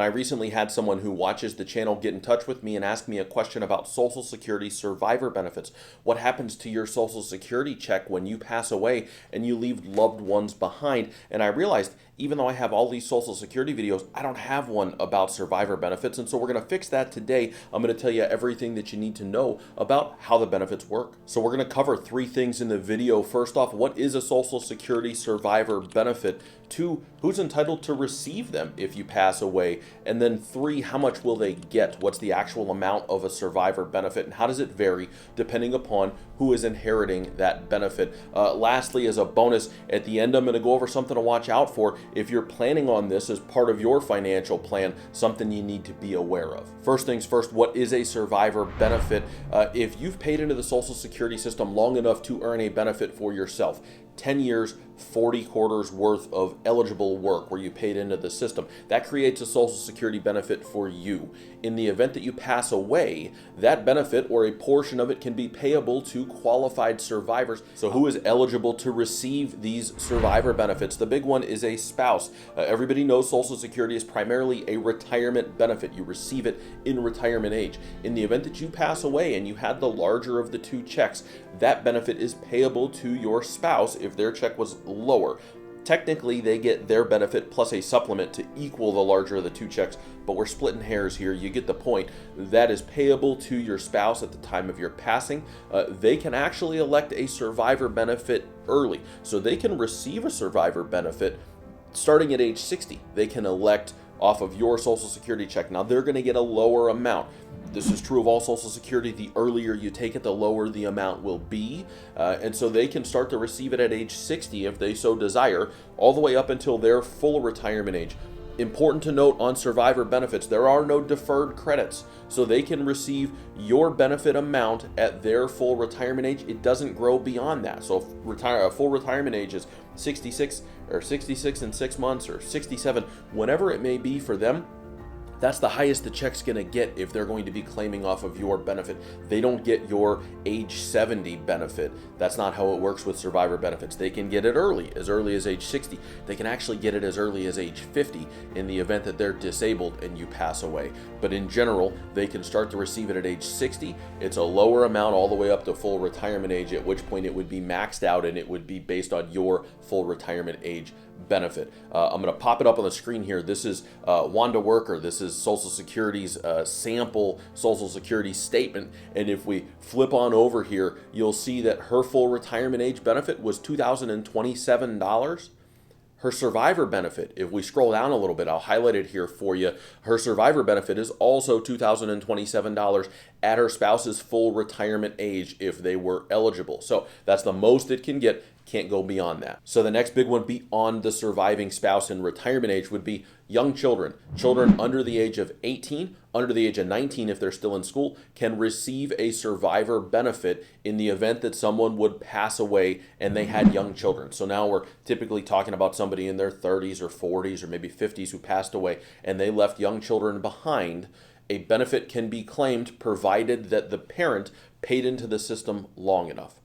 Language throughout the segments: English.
I recently had someone who watches the channel get in touch with me and ask me a question about Social Security survivor benefits. What happens to your Social Security check when you pass away and you leave loved ones behind? And I realized, even though I have all these Social Security videos, I don't have one about survivor benefits. And so we're going to fix that today. I'm going to tell you everything that you need to know about how the benefits work. So we're going to cover three things in the video. First off, what is a Social Security survivor benefit? Two, who's entitled to receive them if you pass away? And then three, how much will they get? What's the actual amount of a survivor benefit, and how does it vary depending upon who is inheriting that benefit? Lastly, as a bonus, at the end I'm going to go over something to watch out for if you're planning on this as part of your financial plan, something you need to be aware of. First things first, what is a survivor benefit? If you've paid into the Social Security system long enough to earn a benefit for yourself, 10 years, 40 quarters worth of eligible work where you paid into the system, that creates a Social Security benefit for you. In the event that you pass away, that benefit or a portion of it can be payable to qualified survivors. So who is eligible to receive these survivor benefits? The big one is a spouse. Everybody knows Social Security is primarily a retirement benefit. You receive it in retirement age. In the event that you pass away and you had the larger of the two checks, that benefit is payable to your spouse if their check was lower. Technically, they get their benefit plus a supplement to equal the larger of the two checks, but we're splitting hairs here. You get the point. That is payable to your spouse at the time of your passing. They can actually elect a survivor benefit early, so they can receive a survivor benefit starting at age 60. They can elect off of your Social Security check. Now, they're going to get a lower amount. This is true of all Social Security. The earlier you take it, the lower the amount will be. And so they can start to receive it at age 60 if they so desire, all the way up until their full retirement age. Important to note on survivor benefits, there are no deferred credits. So they can receive your benefit amount at their full retirement age. It doesn't grow beyond that. So full retirement age is 66 or 66 in 6 months or 67, whenever it may be for them. That's the highest the check's going to get if they're going to be claiming off of your benefit. They don't get your age 70 benefit. That's not how it works with survivor benefits. They can get it as early as age 60. They can actually get it as early as age 50 in the event that they're disabled and you pass away. But in general, they can start to receive it at age 60. It's a lower amount all the way up to full retirement age, at which point it would be maxed out and it would be based on your full retirement age benefit. I'm going to pop it up on the screen here. This is Wanda Worker. This is Social Security's sample Social Security statement. And if we flip on over here, you'll see that her full retirement age benefit was $2,027. Her survivor benefit, if we scroll down a little bit, I'll highlight it here for you. Her survivor benefit is also $2,027 at her spouse's full retirement age if they were eligible. So that's the most it can get. Can't go beyond that. So the next big one beyond the surviving spouse in retirement age would be young children. Children under the age of 18, under the age of 19 if they're still in school, can receive a survivor benefit in the event that someone would pass away and they had young children. So now we're typically talking about somebody in their 30s or 40s or maybe 50s who passed away and they left young children behind. A benefit can be claimed provided that the parent paid into the system long enough.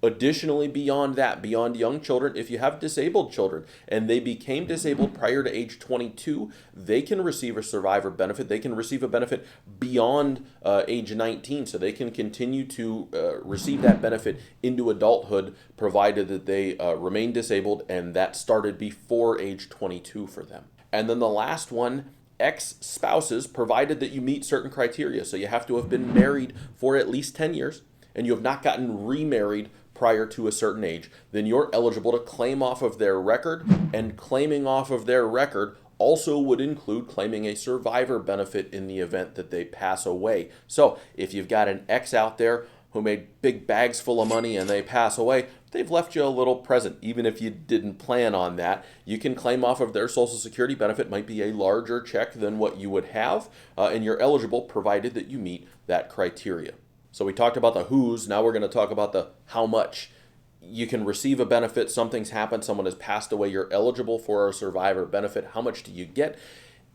Additionally, beyond that, beyond young children, if you have disabled children and they became disabled prior to age 22, they can receive a survivor benefit. They can receive a benefit beyond age 19, so they can continue to receive that benefit into adulthood, provided that they remain disabled and that started before age 22 for them. And then the last one, ex-spouses, provided that you meet certain criteria. So you have to have been married for at least 10 years and you have not gotten remarried prior to a certain age, then you're eligible to claim off of their record, and claiming off of their record also would include claiming a survivor benefit in the event that they pass away. So if you've got an ex out there who made big bags full of money and they pass away, they've left you a little present. Even if you didn't plan on that, you can claim off of their Social Security benefit. Might be a larger check than what you would have, and you're eligible provided that you meet that criteria. So we talked about the who's, now we're going to talk about the how much. You can receive a benefit, something's happened, someone has passed away, you're eligible for a survivor benefit. How much do you get?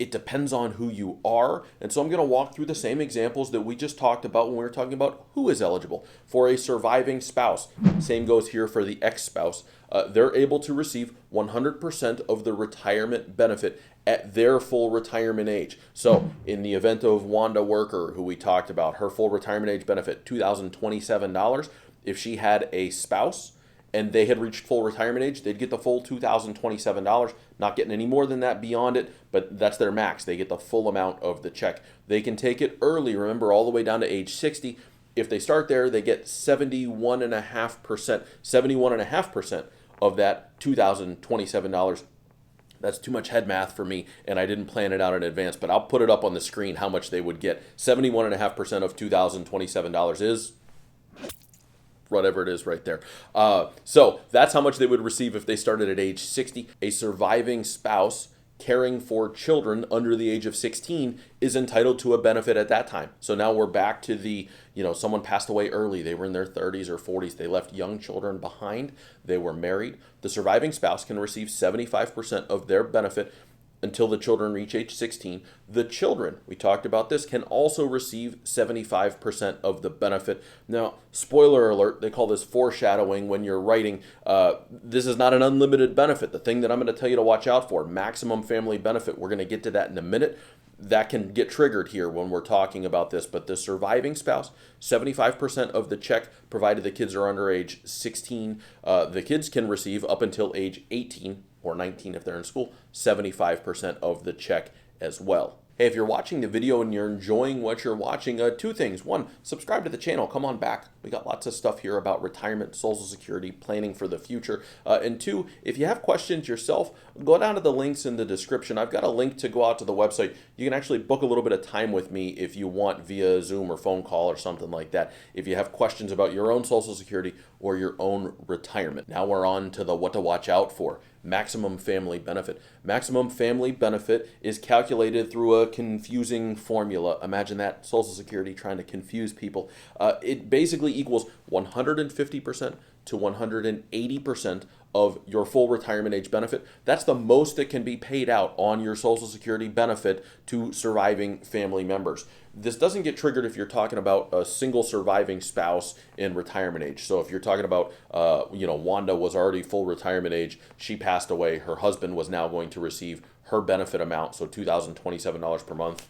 It depends on who you are. And so I'm going to walk through the same examples that we just talked about when we were talking about who is eligible for a surviving spouse. Same goes here for the ex-spouse. They're able to receive 100% of the retirement benefit at their full retirement age. So in the event of Wanda Worker, who we talked about, her full retirement age benefit, $2,027. If she had a spouse and they had reached full retirement age, they'd get the full $2,027, not getting any more than that beyond it, but that's their max. They get the full amount of the check. They can take it early, remember, all the way down to age 60. If they start there, they get 71.5% of that $2,027. That's too much head math for me, and I didn't plan it out in advance, but I'll put it up on the screen how much they would get. 71.5% of $2,027 is whatever it is right there. So that's how much they would receive if they started at age 60. A surviving spouse caring for children under the age of 16 is entitled to a benefit at that time. So now we're back to the, someone passed away early. They were in their 30s or 40s. They left young children behind. They were married. The surviving spouse can receive 75% of their benefit until the children reach age 16. The children, we talked about this, can also receive 75% of the benefit. Now, spoiler alert, they call this foreshadowing when you're writing. This is not an unlimited benefit. The thing that I'm going to tell you to watch out for, maximum family benefit, we're going to get to that in a minute. That can get triggered here when we're talking about this. But the surviving spouse, 75% of the check, provided the kids are under age 16. The kids can receive up until age 18 or 19 if they're in school, 75% of the check as well. Hey, if you're watching the video and you're enjoying what you're watching, two things. One, subscribe to the channel. Come on back. We got lots of stuff here about retirement, Social Security, planning for the future. And two, if you have questions yourself, go down to the links in the description. I've got a link to go out to the website. You can actually book a little bit of time with me if you want via Zoom or phone call or something like that. If you have questions about your own Social Security or your own retirement. Now we're on to the what to watch out for. Maximum family benefit. Maximum family benefit is calculated through a confusing formula. Imagine that, Social Security trying to confuse people. It basically equals 150% to 180% of your full retirement age benefit. That's the most that can be paid out on your Social Security benefit to surviving family members. This doesn't get triggered if you're talking about a single surviving spouse in retirement age. So if you're talking about, Wanda was already full retirement age, she passed away, her husband was now going to receive her benefit amount, so $2,027 per month.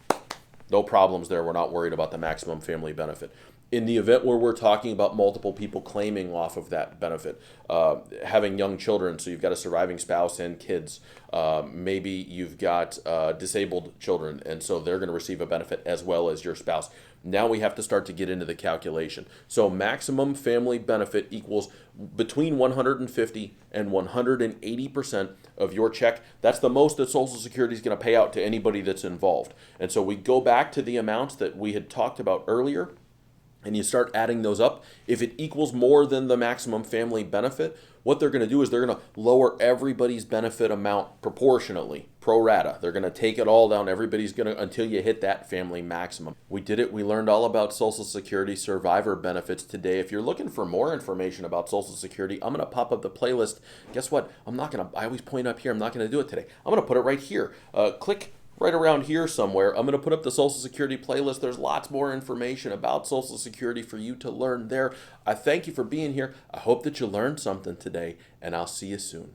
No problems there. We're not worried about the maximum family benefit. In the event where we're talking about multiple people claiming off of that benefit, having young children, so you've got a surviving spouse and kids, maybe you've got disabled children, and so they're going to receive a benefit as well as your spouse. Now we have to start to get into the calculation. So maximum family benefit equals between 150 and 180% of your check. That's the most that Social Security is going to pay out to anybody that's involved. And so we go back to the amounts that we had talked about earlier, and you start adding those up. If it equals more than the maximum family benefit, what they're going to do is they're going to lower everybody's benefit amount proportionately, pro rata. They're going to take it all down. Everybody's going to, until you hit that family maximum. We did it. We learned all about Social Security survivor benefits today. If you're looking for more information about Social Security, I'm going to pop up the playlist. Guess what? I always point up here. I'm not going to do it today. I'm going to put it right here. Click right around here somewhere. I'm going to put up the Social Security playlist. There's lots more information about Social Security for you to learn there. I thank you for being here. I hope that you learned something today, and I'll see you soon.